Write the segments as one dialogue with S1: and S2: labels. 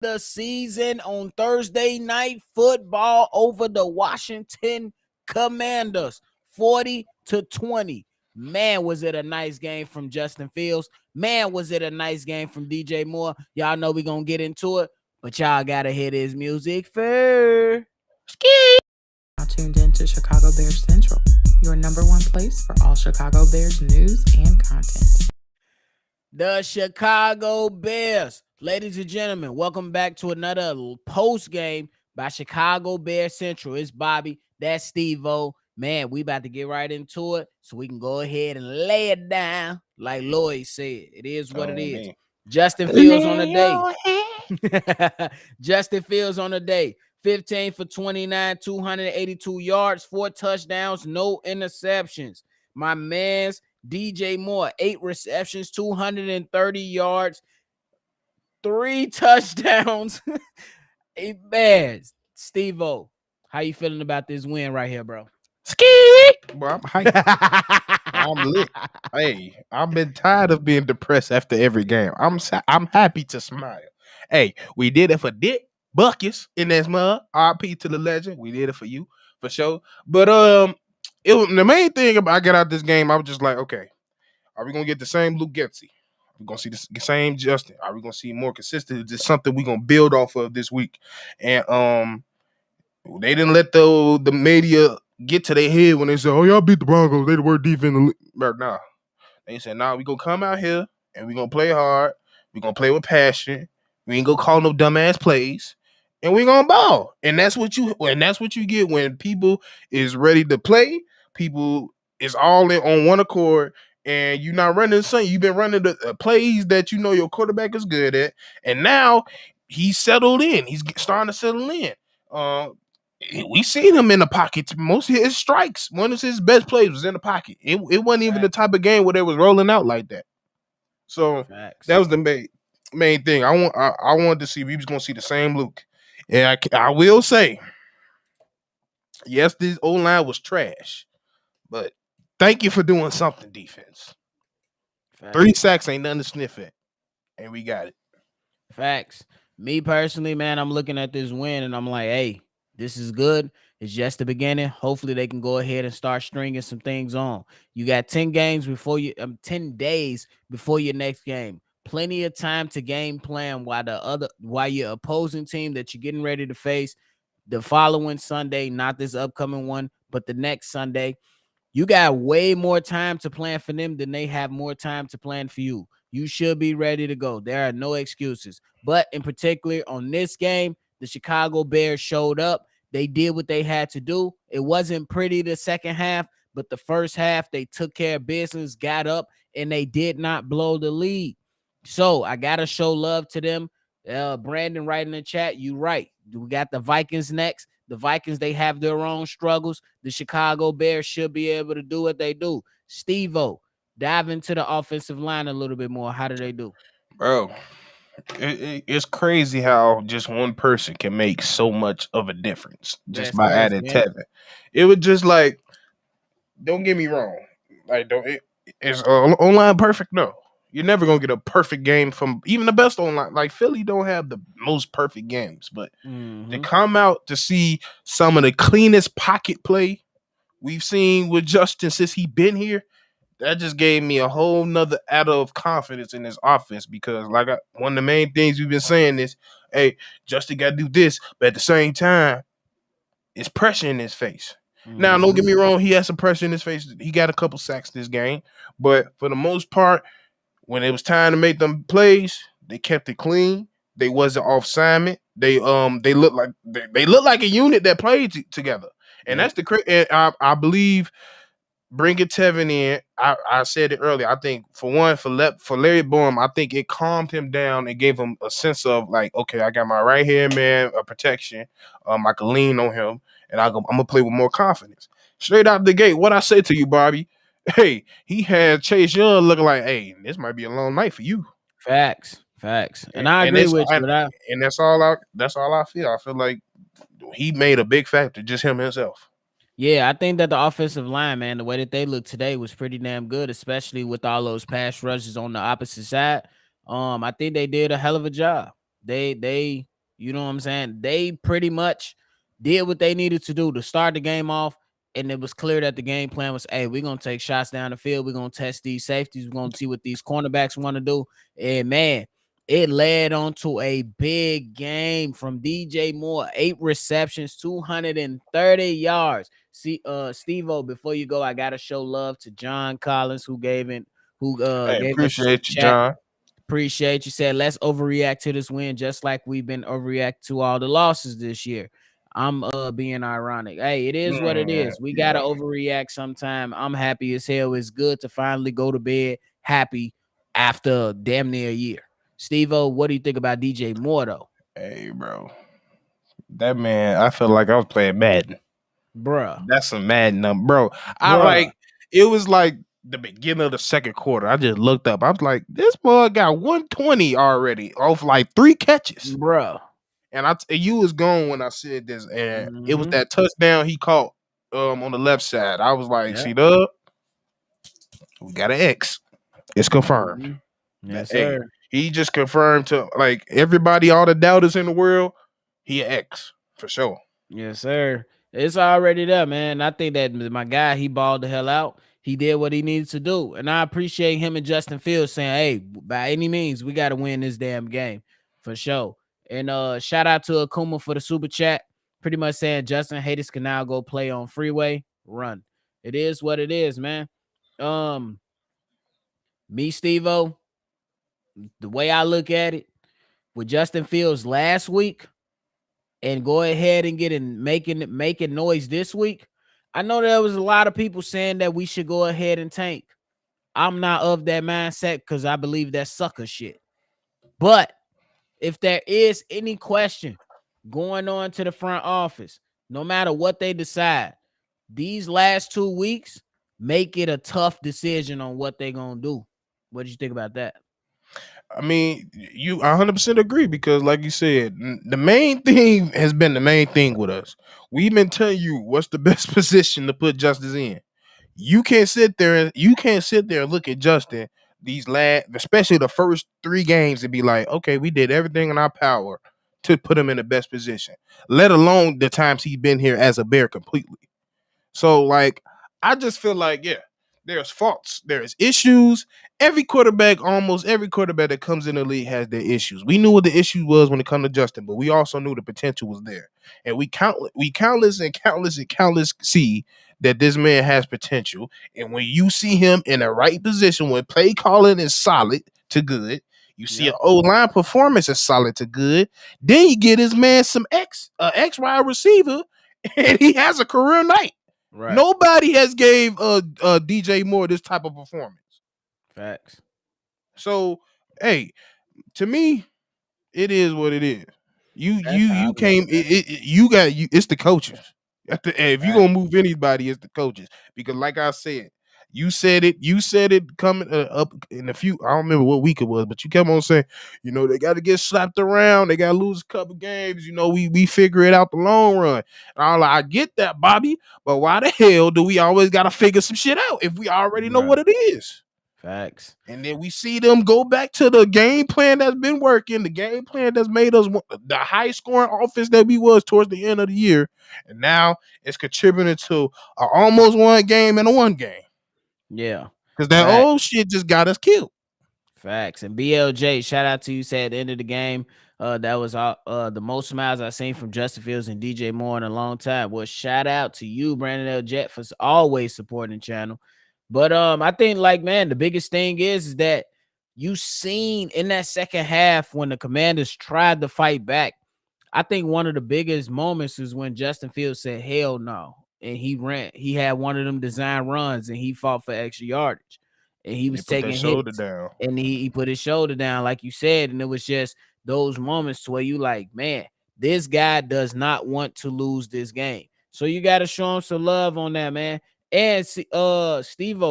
S1: the season on Thursday Night Football over the Washington Commanders, 40-20. Man, was it a nice game from Justin Fields. Man, was it a nice game from DJ Moore. Y'all know we're going to get into it, but y'all got to hear his music first.
S2: Now tuned in to Chicago Bears Central, your number one place for all Chicago Bears news and content.
S1: The Chicago Bears. Ladies and gentlemen, welcome back to another post game by Chicago Bears Central. It's Bobby. That's Steve-O. Man, we about to get right into it so we can go ahead and lay it down like Lloyd said. It is what it is.
S3: Man.
S1: Justin Fields on the day. Justin Fields on the day. 15 for 29, 282 yards, 4 touchdowns, no interceptions. My man's DJ Moore, 8 receptions, 230 yards, 3 touchdowns. Man, Steve-O, how you feeling about this win right here, bro?
S3: Bro, I'm hyped. I'm lit. Hey, I've been tired of being depressed after every game. I'm happy to smile. Hey, we did it for Dick Buckets in this mud. RP to the legend. We did it for you, for sure. But it was the main thing about I got out this game. I was just like, okay, are we gonna get the same Luke Getsy? We're gonna see the same Justin. Are we gonna see more consistent? Is this something we're gonna build off of this week? And they didn't let the media get to their head when they said, "Oh, y'all beat the Broncos. They the worst defense." Nah, they said, "Nah, we gonna come out here and we gonna play hard. We gonna play with passion. We ain't gonna call no dumbass plays, and we gonna ball." And that's what you get when people is ready to play. People is all in on one accord, and you're not running something. You've been running the plays that you know your quarterback is good at, and now he's settled in. He's starting to settle in. We seen him in the pocket. Most of his strikes, one of his best plays was in the pocket. It wasn't even the type of game where they was rolling out like that. So that was the main thing. I wanted to see if we was gonna see the same Luke. And I will say, yes, this O-line was trash, but thank you for doing something, defense.
S1: Facts.
S3: 3 sacks ain't nothing to sniff at, and we got it.
S1: Facts. Me personally, man, I'm looking at this win and I'm like, hey, this is good. It's just the beginning. Hopefully they can go ahead and start stringing some things on. You got 10 games before you 10 days before your next game. Plenty of time to game plan while your opposing team that you're getting ready to face the following Sunday, not this upcoming one, but the next Sunday. You got way more time to plan for them than they have more time to plan for you. You should be ready to go. There are no excuses. But in particular, on this game, the Chicago Bears showed up. They did what they had to do. It wasn't pretty the second half, but the first half, they took care of business, got up, and they did not blow the lead. So I got to show love to them. Brandon, right in the chat, you right. We got the Vikings next. The Vikings, they have their own struggles. The Chicago Bears should be able to do what they do. Steve-O, dive into the offensive line a little bit more. How do they do?
S3: Bro, it's crazy how just one person can make so much of a difference just by adding Tevin. It was just like, don't get me wrong, like is online perfect? No, you're never gonna get a perfect game from even the best online. Like Philly don't have the most perfect games, but to come out to see some of the cleanest pocket play we've seen with Justin since he been here, that just gave me a whole nother add of confidence in this offense because one of the main things we've been saying is, hey, Justin got to do this, but at the same time, it's pressure in his face. Now, don't get me wrong, he has some pressure in his face. He got a couple sacks this game, but for the most part, when it was time to make them plays, they kept it clean. They wasn't off assignment. They look like a unit that played together, and that's the I believe. Bringing Tevin in, I said it earlier. I think for Larry Borom, I think it calmed him down and gave him a sense of like, okay, I got my right hand man, a protection. I can lean on him, and I'm gonna play with more confidence. Straight out the gate, what I say to you, Bobby? Hey, he had Chase Young looking like, hey, this might be a long night for you.
S1: Facts, and I agree with you.
S3: And that's all I feel. I feel like he made a big factor, just him himself.
S1: Yeah, I think that the offensive line, man, the way that they look today was pretty damn good, especially with all those pass rushes on the opposite side. I think they did a hell of a job. They You know what I'm saying? They pretty much did what they needed to do to start the game off. And it was clear that the game plan was, hey, we're going to take shots down the field. We're going to test these safeties. We're going to see what these cornerbacks want to do. And, man, it led on to a big game from DJ Moore. 8 receptions, 230 yards. See, Steve-O, before you go, I got to show love to John Collins, who gave us
S3: appreciate you,
S1: chat.
S3: John.
S1: Appreciate you. Said, let's overreact to this win just like we've been overreact to all the losses this year. I'm being ironic. Hey, it is what it is. We gotta overreact sometime. I'm happy as hell. It's good to finally go to bed happy after damn near a year. Steve-O, what do you think about DJ Moore though?
S3: Hey, bro. That man, I feel like I was playing Madden.
S1: Bruh.
S3: That's some Madden number, bro. It was like the beginning of the second quarter. I just looked up. I was like, this boy got 120 already off like 3 catches.
S1: Bruh.
S3: And you was gone when I said this, and it was that touchdown he caught on the left side. I was like, see, we got an X. It's confirmed.
S1: Yes, sir.
S3: He just confirmed to like everybody, all the doubters in the world, he an X for sure.
S1: Yes, sir. It's already there, man. I think that my guy, he balled the hell out. He did what he needed to do. And I appreciate him and Justin Fields saying, hey, by any means, we got to win this damn game for sure. And shout out to Akuma for the super chat. Pretty much saying Justin Haters can now go play on Freeway Run. It is what it is, man. Me, Steve-O, the way I look at it, with Justin Fields last week and go ahead and making noise this week, I know there was a lot of people saying that we should go ahead and tank. I'm not of that mindset because I believe that's sucker shit. But if there is any question going on to the front office, no matter what they decide, these last 2 weeks make it a tough decision on what they're going to do. What do you think about that?
S3: I mean, you 100% agree because, like you said, the main thing has been the main thing with us. We've been telling you what's the best position to put Justice in. You can't sit there and look at Justin especially the first 3 games, and be like, okay, we did everything in our power to put him in the best position, let alone the times he's been here as a Bear completely. So, like, I just feel like, there's faults, there's issues. Almost every quarterback that comes in the league has their issues. We knew what the issue was when it comes to Justin, but we also knew the potential was there. And we countless see that this man has potential. And when you see him in the right position, when play calling is solid to good, you see an O-line performance is solid to good, then you get his man some X wide receiver, and he has a career night. Right. Nobody has gave DJ Moore this type of performance.
S1: Facts.
S3: So, hey, to me, it is what it is. It's the coaches. If you're gonna move anybody, it's the coaches. Because, like I said, you said it coming up in a few. I don't remember what week it was, but you kept on saying, they got to get slapped around. They got to lose a couple games. We figure it out the long run. And I'm like, I get that, Bobby, but why the hell do we always got to figure some shit out if we already know what it is?
S1: Facts.
S3: And then we see them go back to the game plan that's been working, the game plan that's made us the high scoring offense that we was towards the end of the year. And now it's contributing to an almost one game and a 1 game.
S1: Yeah.
S3: Because that old shit just got us killed.
S1: Facts. And BLJ, shout out to you. Said at the end of the game, that was the most smiles I've seen from Justin Fields and DJ Moore in a long time. Well, shout out to you, Brandon L. Jet, for always supporting the channel. But I think, the biggest thing is that you seen in that second half when the Commanders tried to fight back. I think one of the biggest moments is when Justin Fields said, hell no. And he ran. He had one of them design runs and he fought for extra yardage. And he was taking hits down. And he put his shoulder down, like you said. And it was just those moments where you like, man, this guy does not want to lose this game. So you got to show him some love on that, man. And Steve-O,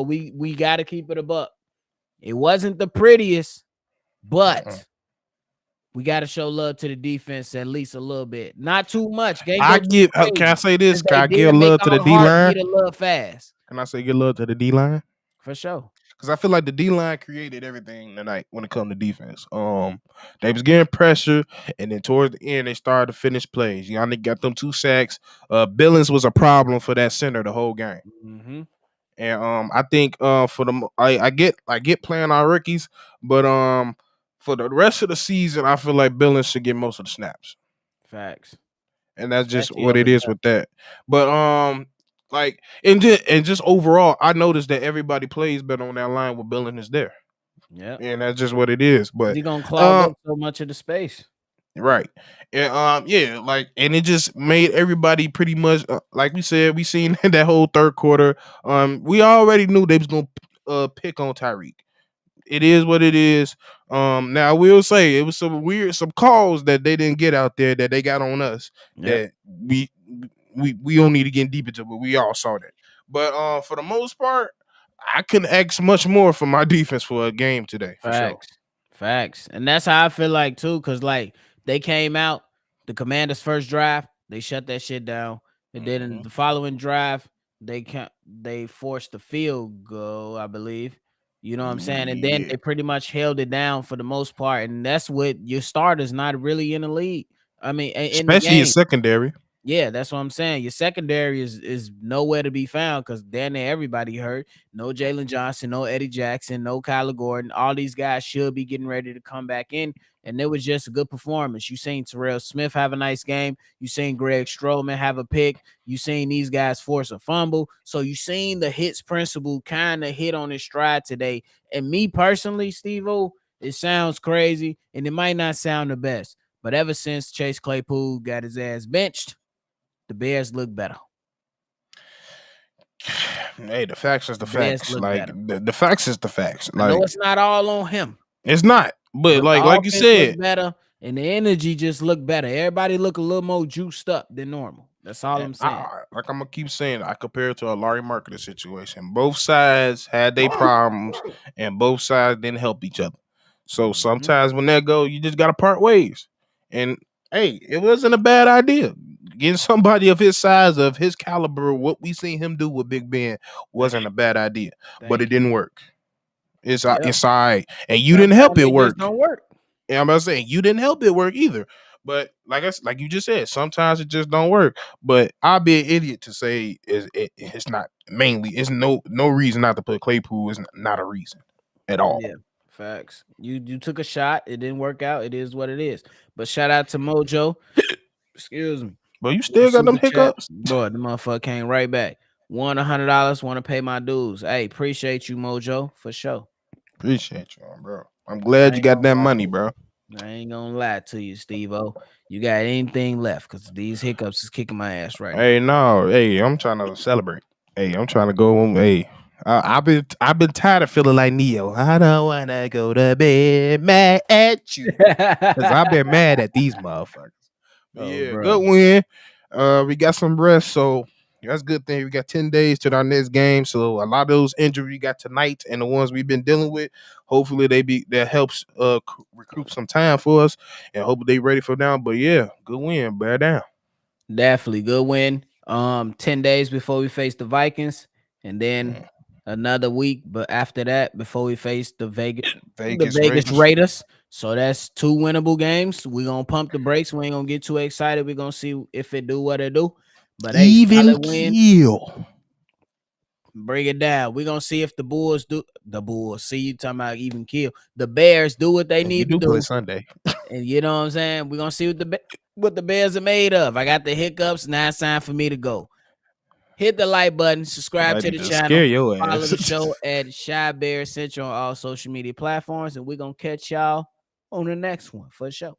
S1: we got to keep it a buck. It wasn't the prettiest, but we got to show love to the defense at least a little bit. Not too much.
S3: Can I say this? Can I give love to the D-line?
S1: Love fast.
S3: Can I say give love to the D-line?
S1: For sure.
S3: because I feel like the D line created everything tonight when it comes to defense. They was getting pressure, and then towards the end they started to finish plays. Yannick got them 2 sacks. Billings was a problem for that center the whole game.
S1: Mm-hmm.
S3: And I think for the I get playing our rookies, but for the rest of the season, I feel like Billings should get most of the snaps.
S1: Facts.
S3: And that's just
S1: Especially
S3: what
S1: over
S3: it is with that. But like and just overall, I noticed that everybody plays better on that line with Billings is there.
S1: Yeah.
S3: And that's just what it is. But
S1: He gonna clog up so much of the space.
S3: right. And yeah, like, and it just made everybody pretty much like we said, we seen that whole third quarter. We already knew they was gonna pick on Tyreek. It is what it is. Now I will say it was some calls that they didn't get out there that they got on us that we don't need to get deep into, but we all saw that. But for the most part, I couldn't ask much more from my defense for a game today. For sure.
S1: Facts. And that's how I feel like too, because like they came out, the Commanders' first drive, they shut that shit down. And then in the following drive, they forced the field goal, I believe. You know what I'm saying? And then
S3: Yeah.
S1: they pretty much held it down for the most part. And that's what your starters not really in the league. I mean, in the
S3: Especially
S1: game.
S3: in secondary.
S1: Yeah, that's what I'm saying. Your secondary is nowhere to be found because damn near everybody hurt. No Jalen Johnson, no Eddie Jackson, no Kyler Gordon. All these guys should be getting ready to come back in. And it was just a good performance. You seen Terrell Smith have a nice game. You seen Greg Stroman have a pick. You seen these guys force a fumble. So you seen the hits principle kind of hit on his stride today. And me personally, Steve-O, it sounds crazy and it might not sound the best. But ever since Chase Claypool got his ass benched, the Bears look better.
S3: Hey, the facts is the
S1: Bears
S3: facts.
S1: look
S3: Like
S1: better.
S3: the facts is the facts.
S1: I know
S3: Like
S1: it's not all on him,
S3: it's not, but
S1: but
S3: like
S1: the
S3: you
S1: offense
S3: said,
S1: look better and the energy just look better. Everybody look a little more juiced up than normal. That's all I'm saying.
S3: like I'm gonna keep saying, I compare it to a Larry Marketer situation. Both sides had their problems, and both sides didn't help each other. So sometimes when that go, you just gotta part ways. And hey, it wasn't a bad idea. Getting somebody of his size, of his caliber, what we seen him do with Big Ben wasn't a bad idea, but it didn't work. It's all right, and you didn't help it work.
S1: Don't work.
S3: And I'm about to say you didn't help it work either. But like you just said, sometimes it just don't work. But I'll be an idiot to say it's not mainly. It's no reason not to put Claypool. Is not a reason at all.
S1: Yeah, facts. You took a shot. It didn't work out. It is what it is. But shout out to Mojo. Excuse me.
S3: But you still got them
S1: Super chat.
S3: hiccups.
S1: Boy, the motherfucker came right back. Won $100. Want to pay my dues. Hey, appreciate you, Mojo, for sure.
S3: Appreciate you, bro. I'm glad you got that money, bro.
S1: I ain't gonna lie to you, Steve-O. You got anything left? Because these hiccups is kicking my ass right now.
S3: Hey, no. Hey, I'm trying to celebrate. Hey, I'm trying to go home. Hey, I've been tired of feeling like Neo. I don't wanna go to bed mad at you. Because I've been mad at these motherfuckers. Yeah,
S1: bro.
S3: good win. We got some rest, so that's a good thing. We got 10 days to our next game. So a lot of those injuries we got tonight and the ones we've been dealing with, hopefully that helps recruit some time for us, and hope they ready for now. But yeah, good win, bear down.
S1: Definitely good win. 10 days before we face the Vikings, and then another week, but after that, before we face the Vegas Raiders. So that's 2 winnable games. We're gonna pump the brakes. We ain't gonna get too excited. We're gonna see if it do what it do. But hey,
S3: even kill.
S1: Bring it down. We're gonna see if the Bulls do the Bulls. See you talking about even kill. The Bears do what they need to do.
S3: Play Sunday.
S1: And you know what I'm saying? We're gonna see what the Bears are made of. I got the hiccups. Now it's time for me to go. Hit the like button, subscribe to the channel, follow the show at Shy Bear Central on all social media platforms, and we're gonna catch y'all on the next one for sure.